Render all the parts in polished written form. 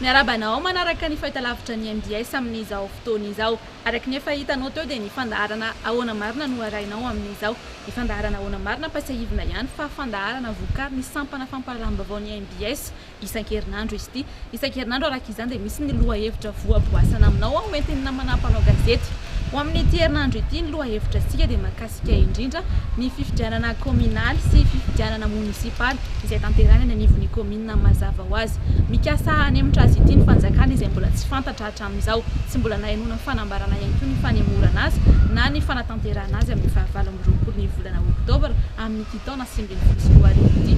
miarabanao manaraka ny fahitalavitra ny MDS amin'izao fotoana izao araka ny efa hitanao teo dia ny fandaharana ahoana marina no arahinao amin'izao ny fandaharana ahoana marina pasahivina ihany fa fandaharana voakary ny sampana fampalalambavao ny MDS isan-kerinandro izy ity isan-kerinandro araka izany dia misy ny loha hevitra voaboasana aminao ao entin'ny namanapanao gazety ho amin'ny ity herinandro ity ny loha hevitra sika dia makasika indrindra ny fifidianana kominaly sy fifidianana munisipaly izay tanterana ny anivon'ny komina mazava ho azy mikasa hanemitra azy ity ny fanjakana izay mbola tsy fantatra hatramin'izao tsy mbola nahenona fanambarana ihany koa ny fanemorana azy na ny fanatanterana azy amin'ny fahavalo amby roapolo ny volana oktobra amin'ny ity taona sivy ambin'ny folo sy roa arivo ity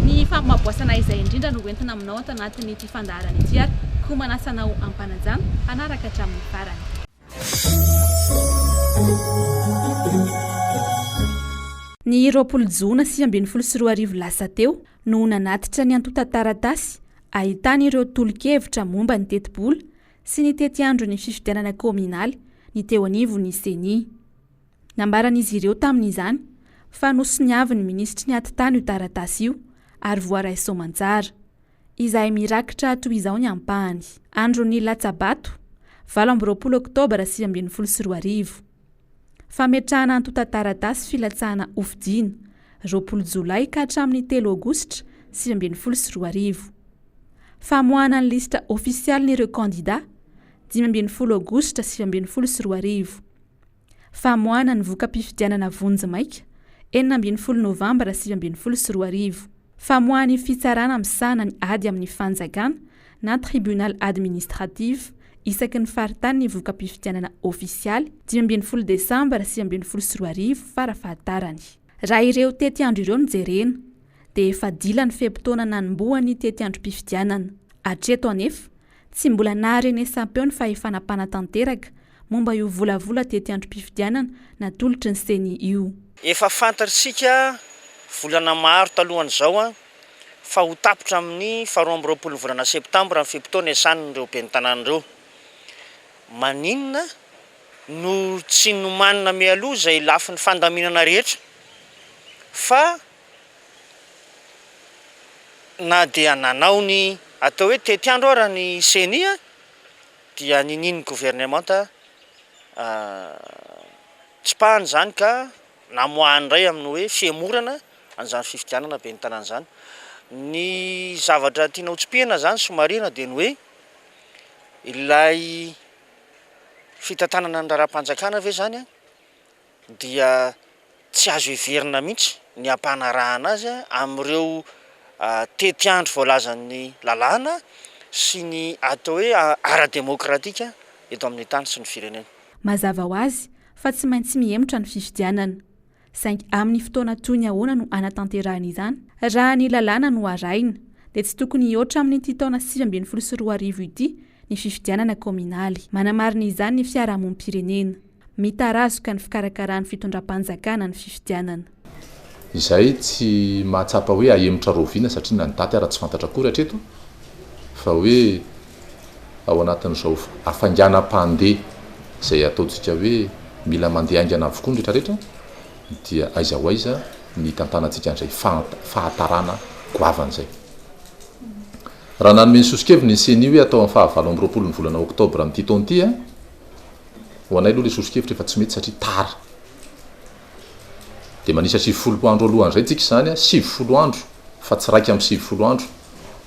ny fampimaboasana izay indrindra no entina aminao tanatin'ny ity fandaharana ity ary koa manasanao ampanajana hanaraka hatramin'ny farany. Ny roapolo jona sivy ambin'ny folo sy roa arivo lasa teo no nanatitra ny antota-taratasy ahitana ireo tolo-kevitra momba ny teti-bola sy ny tety-andro ny fifidianana kominaly ny teo anivon'ny seni. Nambaran'izy ireo tamin'izany fa nosoniavy ny ministry ny atitany io taratasy io ary voaray soamantsara izay mirakitra toy izao ny ampahany. Andro ny latsabato 20 oktobra sivy ambin'ny folo sy roa arivo. Fametrahana antota-taratasy filatsahana ofidina 20 jolay ka hatramin'ny 3 aogositra sivy ambin'ny folo sy roa arivo. Famoahana ny lista ofisialy n'ireo kandida 15 aogositra sivy ambin'ny folo sy roa arivo. Famoahana ny voka-pifidianana vonjy-maika 19 novambra sivy ambin'ny folo sy roa arivo. Famoahany fitsarana misahana ny ady amin'ny fanjakana na tribunal administratif isaky ny faritany ny voka-pifidianana ofisialy 15 desambra sivy ambin'ny folo sy roa arivo farafahatarany. Raha ireo tety-andro ireo no jerena dia efa dila ny fehim-potoana nanombohan'ny tety-androm-pifidianana. Hatreto anefa tsy mbola naharenesam-peo ny fahefana mpanatanteraka momba io volavola tety-androm-pifidianana natolotry ny seni io. Efa fantatsika volana maro talohan'izao fa ho tapitra amin'ny 12 volana septambra ny fehim-potoana iasan'ireo ben'ny tanàn'ireo. Maninona no tsy nomanina mialoha izay lafi ny fandaminana rehetra fa na dia nanao ny atao hoe tety-andro raha ny senia dia nininy gouvernemanta tsipahany zany ka namoahany ray amin'ny hoe fiemorana an'izany fifidianana ben'ny tanàna zany. Ny zavatra tiana hotsipihana zany somarina dia ny hoe ilay fitantanana ny raharam-panjakana ve zany dia tsy azo heverina mihitsy ny ampanarahana azy amin'ireo tety-andro voalazan'ny lalàna sy ny atao hoe ara-demokratika eto amin'ny tany sy ny firenena. Mazava ho azy fa tsy maintsy miemotra ny fifidianana saingy amin'ny fotoana toy ny ahoana no anatanterahana izany. Raha ny lalàna no arahina dia tsy tokony hihoatra amin'ny ity taona 2024 ity ny fifidianana kominaly. Manamarina izany ny fiarahamonim-pirenena mitarazoka ny fikarakarany fitondram-panjakana ny fifidianana. Izay tsy mahatsapa hoe ahemotra roviana satria na ny daty ara tsy fantatra akory hatreto fa hoe ao anatin'izao afanganam-pandeha izay ataontsika hoe mila mandeha aingana avokoa ny rehetrarehetra dia aiza ho aiza ny tantanantsika an'izay fahatarana goavan'izay. Raha nanome ny sosikeviny ny seni hoe atao amin'ny 20 ny volana oktobra amin'ity taona ity ho anay aloha ilay sosikevitra efa tsy mety satria tara. Dia manisa 70 andro alohan'izay tsika izany 70 andro fa tsy raiky amin'ny 70 andro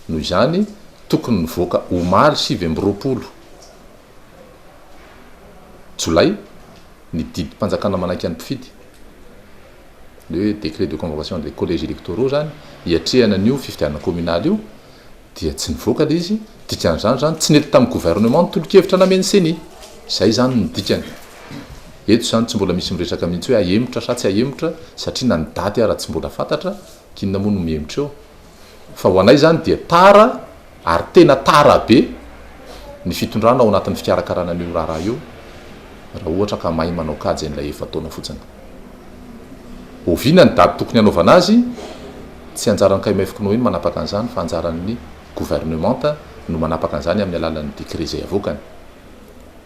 noho izany tokony nivoaka omaly 20 jolay ny didim-panjakana manaiky any mpifidy le décret de convocation des collèges électoraux zany hiatrehana an'io fifidianana kominaly io dia tsy nivoaka le izy dikan'izany zany tsy nety tamin'ny gouvernement ny tolo-kevitra nameny seni izay zany ny dikany. Eto zany tsy mbola misy miresaka mihitsy hoe ahemotra sa tsy ahemotra satria na ny daty ara tsy mbola fantatra kinona moa no mihemotra eo fa ho anay zany dia tara ary tena tara be ny fitondrana ao anatin'ny fikarakarana an'io raha io raha ohatra ka mahay manao kajy an'ilay efa taona fotsiny. Oviana ny daty tokony hanaovana azy tsy anjaran'ny KMF-KNO iny manapaka an'izany fa anjaran'ny gouvernemanta no manapaka an'izany amin'ny alalan'ny décret izay avokany.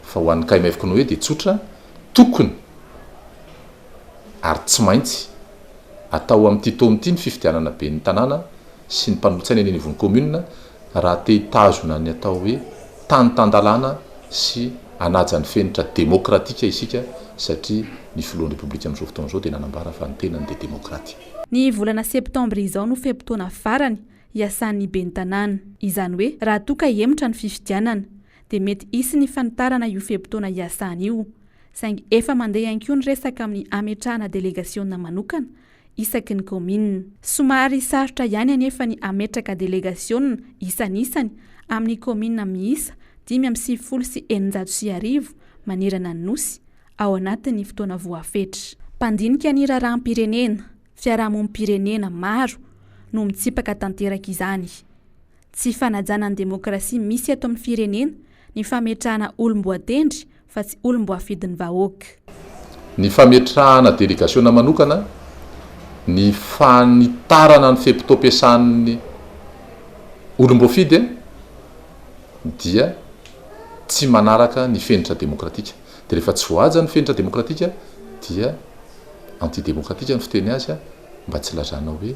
Fa ho an'ny KMF-KNO dia tsotra tokony ary tsy maintsy atao amin'ity taona ity ny fifidianana ben'ny tanàna sy ny mpanolotsaina eny anivon'ny commune raha te hitazona ny atao hoe tanytandalàna sy anajany fenitra demokratika isika satria ny filohan'ny repoblika amin'izao fotoana izao dia nanambara fa ny tenany dia demokraty. Ny volana septambra izao no fempotoana farany iasan'ny ben'ny tanàna. Izany hoe raha toka hemotra ny fifidianana dia mety hisy ny fanitarana io fempotoana iasana io. Saingy efa mandeha ihany koa ny resaka amin'ny ametrahana delegasiona manokana isaky ny komina. Somary sarotra ihany anefa ny ametraka delegasiona isan'isany amin'ny komina miisa 590 manerana ny nosy ao anatin'ny fotoana voafetra. Mpandinika ny raharaham-pirenena, fiarahamonim-pirenena maro no mitsipaka tanteraka izany. Tsy fanajana ny demokrasia misy ato amin'ny firenena ny fametrahana olom-boatendry fa tsy olom-boafidin'ny vahoaka. Ny fametrahana delegasiona manokana, ny fanitarana ny fempotoam-piasan'ny olom-boafidy dia tsy manaraka ny fenitra demokratika. Dia rehefa tsy voaja ny fenitra demokratika dia antidemokratika ny fiteny azy mba tsy lazana hoe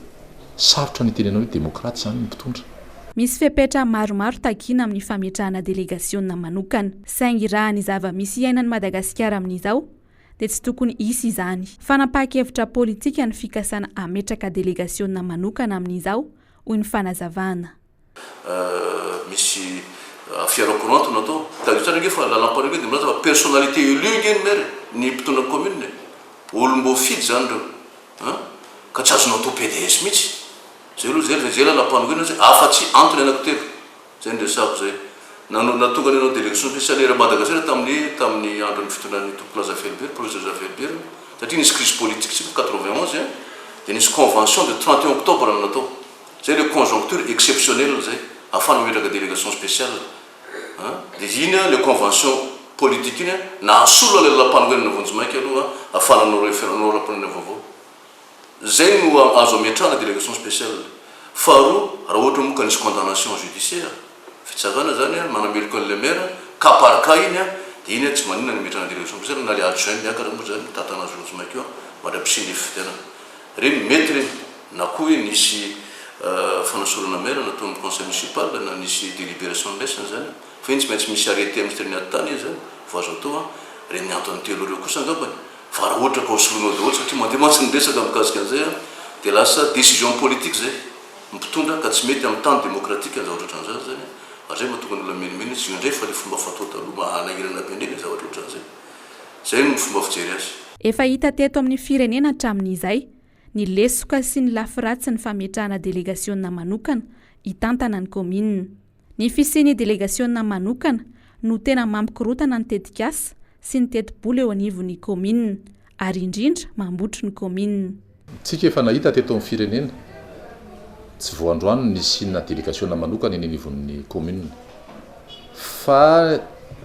sarotra ny tenenao hoe demokraty zany ny mpitondra. Misy fepetra maromaro takiana amin'ny fametrahana delegasiona manokana. Saingy raha ny zava-misy iainan'i Madagasikara amin'izao dia tsy tokony hisy izany. Fanapahan-kevitra politika ny fikasana ametraka delegasiona manokana amin'izao hoy ny fanazavana. Misy fiara-courante natao dagisara nge fa lalampanege dia milaza fa personnalité élue ngeny mere ny mpitondra commune olom-boafidy zany reo ka tsy azonao atao PDS mihitsy zay aloha zay lalampanege zay afa-tsy antony anankitelo zay ndresako zay natonga ny anao délégation spéciale Madagasikara tamin'ny andron'ny fitondran'ny Tokoplaza Felbert professeur Felbert satria nisy crise politique sika 91 dia nisy convention de 31 octobre natao zay le conjoncture exceptionnelle zay afana metraka délégation spéciale dia iny le convention politique iny nahasolo le lalampanogena vonjimaiky aloha afananao référendum rapportena vaovao zay no azo ametrahana délégation spéciale. Faharoa raha ohatra moka nisy condamnation judiciaire fitsarana zany manameloko an'le maire cas par cas iny dia iny tsy maninona ny metrahana délégation spéciale na le adjoint miakatra moa zany tatanazy vonjimaiky eo mandra-pisiny fifidianana reny mety reny na koa hoe nisy fanasorana maire natao amin'ny conseil municipal na nisy délibération lesina zany fa iny tsy maintsy misy arrêté ministère ny atany zany voazo atao reny antony telo reo kosa angambany. Fa raha ohatra ka hosolonao daholo satria mandeha mantsy ny resaka mikasika an'izay dia lasa décision politique zay mipitondra ka tsy mety amin'ny tany démocratique an'izao ohatran'izany zany zay mahatonga ny olona menimeny izy io indray fa le fomba fatao taloha mahanahirana be ndreny zavatra ohatran'izay zay no fomba fijery azy. Efa hita teto amin'ny firenena hatramin'izay ny lesoka sy ny lafiratsy ny fametrahana delegasiona manokana hitantana ny komina. Ny fisiany delegasiona manokana no tena mampikorotana ny tetikasa sy ny teti-bola eo anivon'ny komina ary indrindra mambotry ny komina. Tsika efa nahita teto amin'ny firenena tsy voandroany ny sinina delegasiona manokana eny anivon'ny komina fa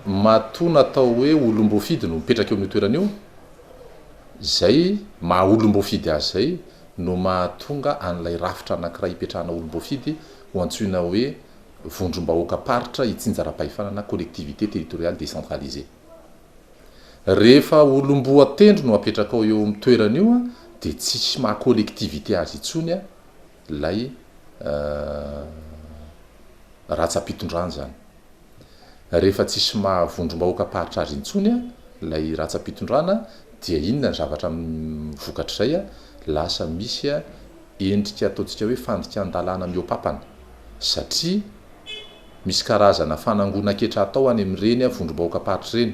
matoa natao hoe olom-boafidy no mipetraka eo amin'ny toerana io zay maha olom-boafidy azy zay no mahatonga an'ilay rafitra anankiray hipetrahana olom-boafidy ho antsoina hoe vondrom-bahoaka paritra hitsinjara-pahifanana collectivité territoriale décentralisée. Rehefa olom-boatendry no apetraka ao eo amin'ny toerana io dia tsisy maha collectivité azy itsony lay ratsa-pitondrana zany. Rehefa tsisy maha vondrom-bahoaka paritra azy intsony lay ratsa-pitondrana dia inona ny zavatra vokatra izay lasa misy endrika ataontsika hoe fandikan-dalàna mihoapapana satria misy karazana fanangonan-ketra atao any amin'ireny vondrom-bahoaka paritra ireny,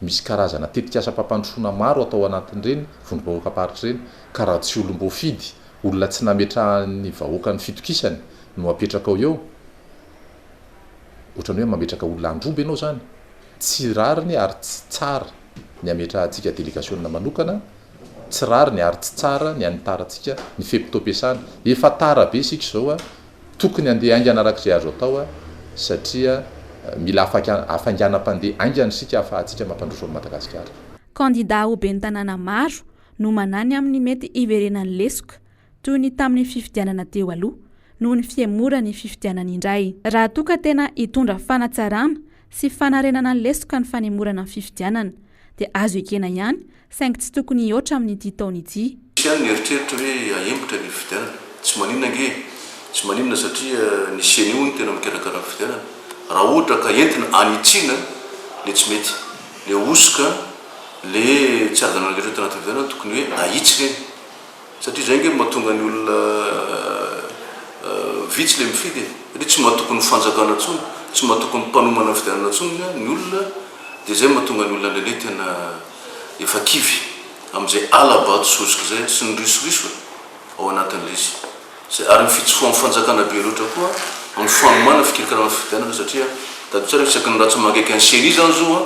misy karazana tetikasa mpampandrosoana maro atao anatin'ireny vondrom-bahoaka paritra ireny ka raha tsy olom-boafidy olona tsy nametrahany vahoaka ny fitokisany no apetraka ao eo ohatrany hoe mametraka olona androby ianao zany tsy rariny ary tsy tsara ny ametrahantsika delegasiona manokana, tsy rariny ary tsy tsara ny anitarantsika ny fempotoam-piasana. Efa tara be isika izao tokony andeha aingana arak'izay azo atao satria mila afanganam-pandeha aingana isika ahafahantsika mampandroso amin'ny Madagasikara. Kandida ho ben'ny tanàna maro no manany amin'ny mety hiverenan'ny lesoka toy ny tamin'ny fifidianana teo aloha noho ny fiemora ny fifidianana indray. Raha toka tena hitondra fanatsarana sy fanarenana ny lesoka ny fanemorana ny fifidianana dia azo ekena ihany saingy tsy tokony hihoatra amin'ity taona ity. Misy ihany ny eritreritra hoe ahembotra ny fifidianana tsy maninona nge tsy maninona satria ny seny io ny tena mikarakara fifidianana raha ohatra ka entina anitsiana le tsy mety le osika le tsy arzananarehetra tanaty fifidianana tokony hoe ahitsy reny satria zay nge mahatonga ny olona vitsy le mifidy satria tsy mahatokony fanjakana ntsony tsy mahatokony mpanomana fifidianana ntsony ny olona dia zay mahatonga ny olona lele tena efa kivy amin'izay alabato sozika zay sy ny risoriso ao anatin'le izy zay ary ny fitsofoan'ny fanjakana be loatra koa amin'ny fanomana fikirikarana fifidianana satria tado tsara isaky ny raha tsy mangeky any seny zany zao a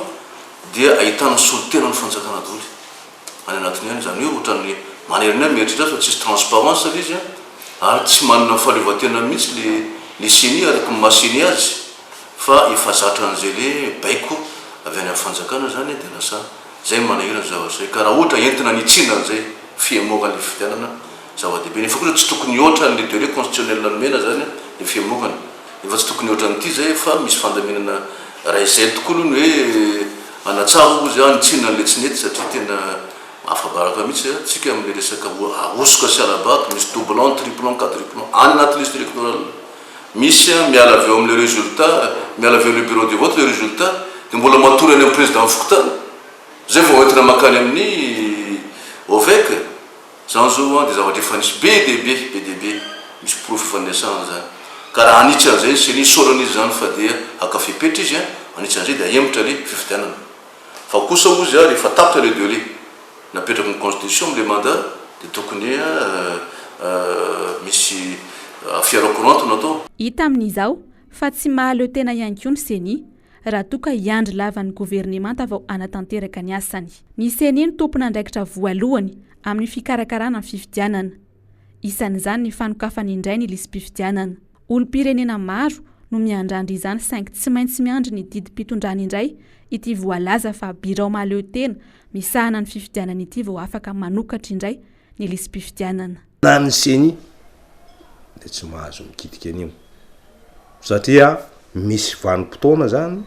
dia ahitana solotena ny fanjakana doly any anatiny any zany hoe ohatran'ny maneriny any mieritritra azy fa tsisy transparence le izy a ary tsy manana fahaleovatena mihitsy le seny araky ny maseny azy fa efa zatra an'izay le baiko avy any amin'ny fanjakana zany dia lasa zay manahirana zavatra zay ka raha ohatra entina nitsina an'izay fiamoakany le fifidianana zava-dehibe nefa koa tsy tokony ohatra n'le degré constitutionnel nomena zany le fiamoakany efa tsy tokony ohatra n'ity zay fa misy fandaminana ray zay tokoa aloha ny hoe anatsara ozy nitsina n'le tsy nety satria tena afabaraka mihitsy tsika amin'le resaka osika sy alabato misy doublant triplant quadruplant any anaty liste électorale misy miala avy eo amin'le résultat miala avy eo le bureau de vote le résultat dia mbola matory any amin'ny président fokotana zay vao entina makany amin'ny ovec zany zao dia zavatra efa nisy be dehibe misy profy fandraisana zany ka raha anitsy an'izay sy ny soran'izy zany fa dia akafepetra izy anitsy an'izay dia ahemotra le fifidianana fa kosa ozy rehefa tapitra le délai napetraka ny constitution am'le mandat dia tokony misy fiarakoranto natao hita amin'izao fa tsy mahaleo tena ihany koa ny seny raha toka hiandry lavan'ny governemanta vao anatanteraka ny asany ny seny ny tompona andraikitra voalohany amin'ny fikarakarana ny fifidianana isan'izany ny fanokafany indray ny lisym-pifidianana olom-pirenena maro no miandrandry izany saingy tsy maintsy miandry ny didim-pitondrana indray ity voalaza fa birao mahaleo tena misahana ny fifidianana ity vao afaka manokatra indray ny lisym-pifidianana na ny seny dia tsy mahazo mikitika an'io satria misy vanim-potoana zany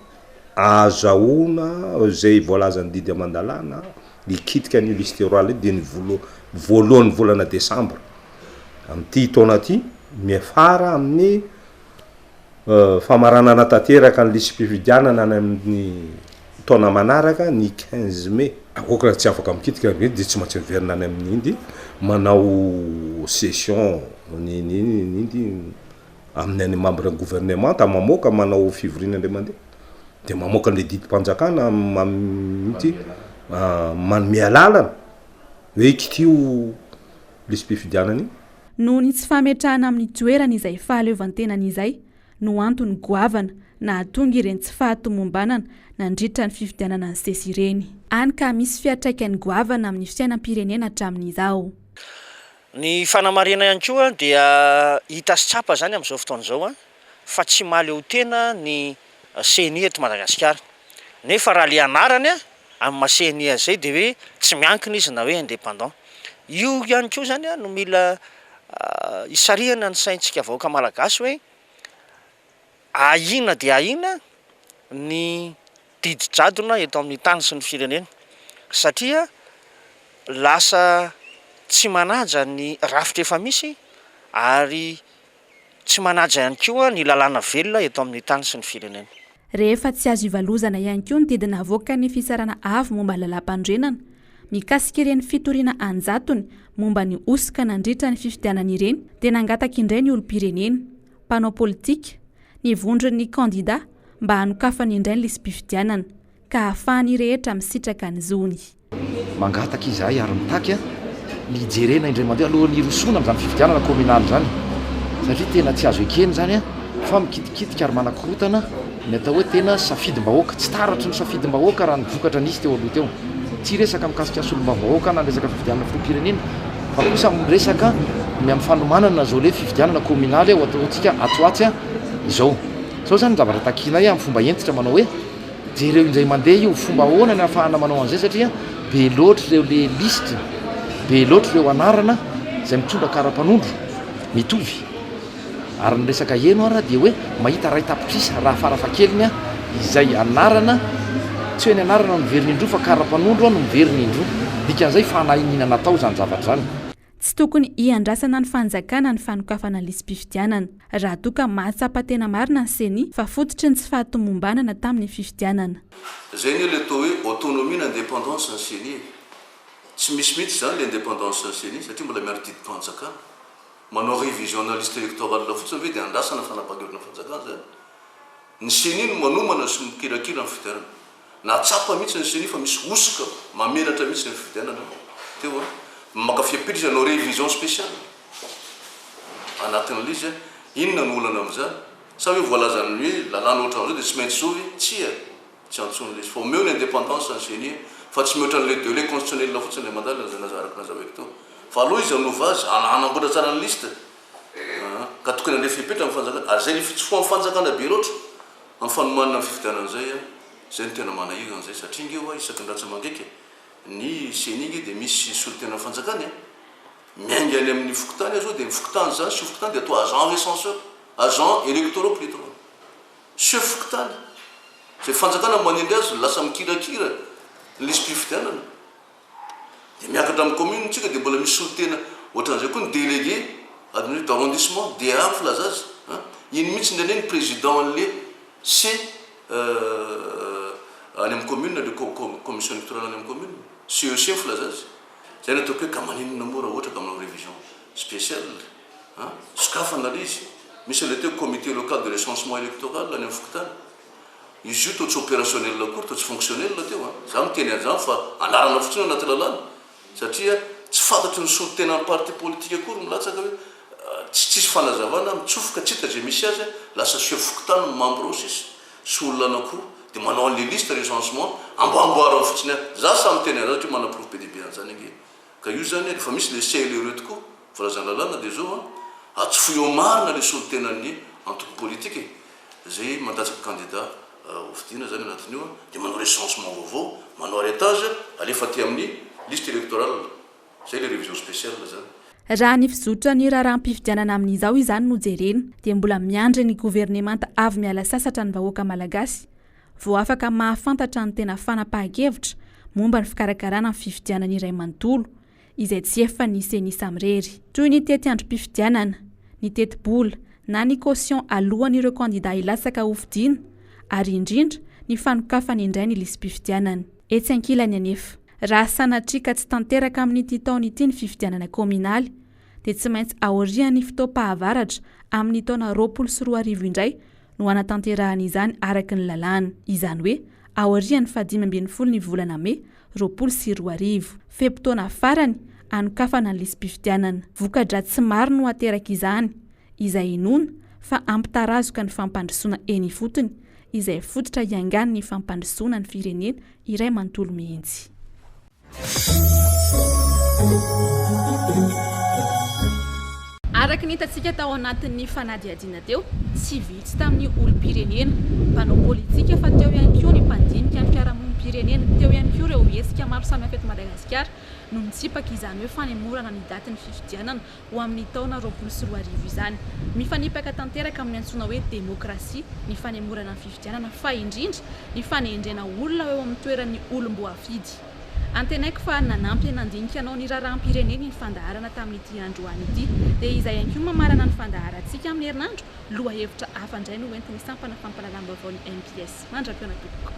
azahoana zay voalazany didy amandalana nikitika ny liste électorale dia ny voalohany volana décembre amin'ity taona ty miafara amin'ny famaranana tanteraka ny lisym-pifidianana any amin'ny taona manaraka ny 15 mai akoka tsy afaka mikitika dia tsy maintsy miverina any amin'ny indy manao session nindy amin'ny any membre ny gouvernement mamoaka manao fivorina indray mandeha dia mamoaka an'le didim-panjakana mity manome alalana hoe kitio lisym-pifidianana iny noho ny tsy fametrahana amin'ny toerana izay fahaleovantenana izay no antony goavana na hatonga ireny tsy fahatomombanana nandritra ny fifidianana ny sesy ireny any ka misy fiatraikany goavana amin'ny fiainam-pirenena hatramin'izao ny fanamarena ihany koa dia hita sy tsapa zany amin'izao fotoana izao fa tsy mahaleo tena ny CNI eto Madagasikara nefa raha le anarany amin'ny maha-CNI zay dia hoe tsy miankina izy na hoe indépendant io ihany koa zany no mila isarihana ny saintsika vahoaka malagasy hoe ahina dia ahina ny didi-jadona eto amin'ny tany sy ny firenena satria lasa tsy manaja ny rafitra efa misy ary tsy manaja ihany koa ny lalàna velona eto amin'ny tany sy ny firenena rehefa tsy azo ivalozana ihany koa ny didina avoaka ny fisarana avy momba lalam-pandrenana mikasika ireny fitoriana anjatony momba ny osika nandritra ny fifidianana ireny dia nangataka indray ny olom-pirenena mpanao politika ny vondron'ny kandida mba hanokafany indray ny lisym-pifidianana ka ahafahany rehetra misitraka ny zony mangataka izahay ary mitaky nijerena indray mandeha alohan'ny rosona amin'izany fifidianana communal zany satria tena tsy azo ekeny zany fa mikitikitika ary manakorotana ny atao hoe tena safidim-bahoaka tsy taratry ny safidim-bahoaka raha nivokatra nisy teo aloha teo tsy resaka mikasika solomba-vahoaka na resaka fifidianana firom-pirenena fa kosa resaka amin'ny fanomanana zao le fifidianana communal ho ataontsika atoatsy zao zany zavatra takina amin'ny fomba entitra manao hoe jereo indray mandeha io fomba ahoana ny ahafahana manao an'izay satria be loatra ireo le liste be loatra ireo anarana izay mitondra kara-panondro mitovy ary ny resaka eno ara dia hoe mahita ray tapitrisa raha farafakeliny izay anarana tsy hoe ny anarana miveriny indro fa kara-panondro no miveriny indro dikan'izay fanahinina natao zany zavatra zany tsy tokony iandrasana ny fanjakana ny fanokafana ny lisym-pifidianana raha toa ka mahatsapa-tena marina ny seni fa fototry ny tsy fahatomombanana tamin'ny fifidianana. Zay ny le atao hoe autonomie n'indépendance ny seni tsy misy mihitsy zany l'indépendance ny seni satria mbola miaro-didim-panjakana manao révision na liste électorale fotsiny hoe dia andrasana fanapakevina fanjakana zany ny seni no manomana sy mikirakira ny fifidianana na tsapa mihitsy ny seni fa misy osika mamelatra mihitsy ny fifidianana teo maka fiapirisa anao révision spéciale anatin'le izy inona ny olana amin'izany sa hoe voalazany hoe lalàna ohatra an'izao dia tsy maintsy zovy tsy antson'le izy fa omeo ny indépendance ny seni fa tsy mihoatra n'le délai constitutionnel fotsiny le mandalina zay nazaraka nazaveko teo fa aloha izy anova azy anamboatra tsara ny liste ka tokony andefa hipetra amin'ny fanjakana ary zay le tsy fo amin'ny fanjakana be loatra amin'ny fanomanana ny fifidianana zay zay no tena manahirana zay satria ingeo isaky ny ratsa mangaiky ny seningy dia misy solotena fanjakany miaingy any amin'ny fokotany azao dia ny fokotany zany sy fokotany dia atao agent recenseur agent électoraux plutôt sy fokotany zay fanjakana manendy azy lasa mikirakira ny lisym-pifidianana dia miakatra amin'ny commune tsika dia mbola misy solotena ohatran'izay koa ny délégué d'arrondissement dia avy filaza azy iny mihitsy ndreny ny président an'le sy any amin'ny commune le commission électorale any amin'ny commune CEC filaza azy zay ny ataoko hoe ka maninona mora ohatra ka manao révision spéciale sokafana le izy misy le teo comité local de recensement électoral any amin'ny fokotany izy io to tsy opérationnel akory to tsy fonctionnel teo za miteny an'izany fa anarana fotsiny anaty lalàna satria tsy fantatry ny solotena ny parti politique akory milatsaka hoe tsy tsisy fanazavana mitsofoka tsy hita zay misy azy lasa sy fokotany membre sisy sy olona anankory dia manao an'le liste recensement amboamboara fotsiny za samy teny an'izany satria mana-proof be dehibe an'izany ange ka io zany efa misy le CLRE tokoa volazany lalàna dia zao atsofoy eo marina le solotenan'ny antoko politique zay mandatsaka candidat hofidiana zany anatin'io dia manao recensement vaovao manao arrêtage alefa ty amin'ny liste électorale zay le révision spéciale zany raha ny fizotra ny raharam-pifidianana amin'izao izany no jerena dia mbola miandry ny gouvernemanta avy miala sasatra ny vahoaka malagasy vao afaka mahafantatra ny tena fanapahan-kevitra momba ny fikarakarana ny fifidianana iray manontolo izay tsy efa nisy samirery toy ny tety androm-pifidianana ny teti-bola na ny caution alohan'ireo candidat hilasaka hofidiana ary indrindra ny fanokafany indray ny lisym-pifidianana etsy ankilany anefa raha sanatrika tsy tanteraka amin'ity taona ity ny fifidianana kominaly dia tsy maintsy aorian'ny fotoam-pahavaratra amin'ny taona 2024 indray no anatanterahana izany araka ny lalàna izany hoe aorian'ny 15 ny volana May 2024 feptaona farany anokafana ny lisym-pifidianana voka-dratsy maro no ateraka izany izay inona fa ampitarazoka ny fampandrosoana eny fotony izay fototra iangany ny fampandrosoana ny firenena iray manontolo mihitsy. Araka ny hitantsika tao anatin'ny fanadihadiana teo tsy vitsy tamin'ny olom-pirenena mpanao politika fa teo ihany koa ny mpandinika ny fiarahamonim-pirenena teo ihany koa ireo hetsika maro samihafa eto Madagasikara no nitsipaka izany hoe fanemorana ny datin'ny fifidianana ho amin'ny taona 2024 izany mifanipaka tanteraka amin'ny antsoina hoe demokrasia ny fanemorana ny fifidianana fa indrindra ny fanendrena olona eo amin'ny toeran'ny olom-boafidy. Antenaiko fa nanampy nandinika anao ny raharam-pirenena ny fandaharana tamin'ity androany ity dia izay ihany koa mamarana ny fandaharantsika amin'ny herinandro loha hevitra hafa indray no entiny sampana fampalalam-baovao ny MPS mandra-piona tompoko.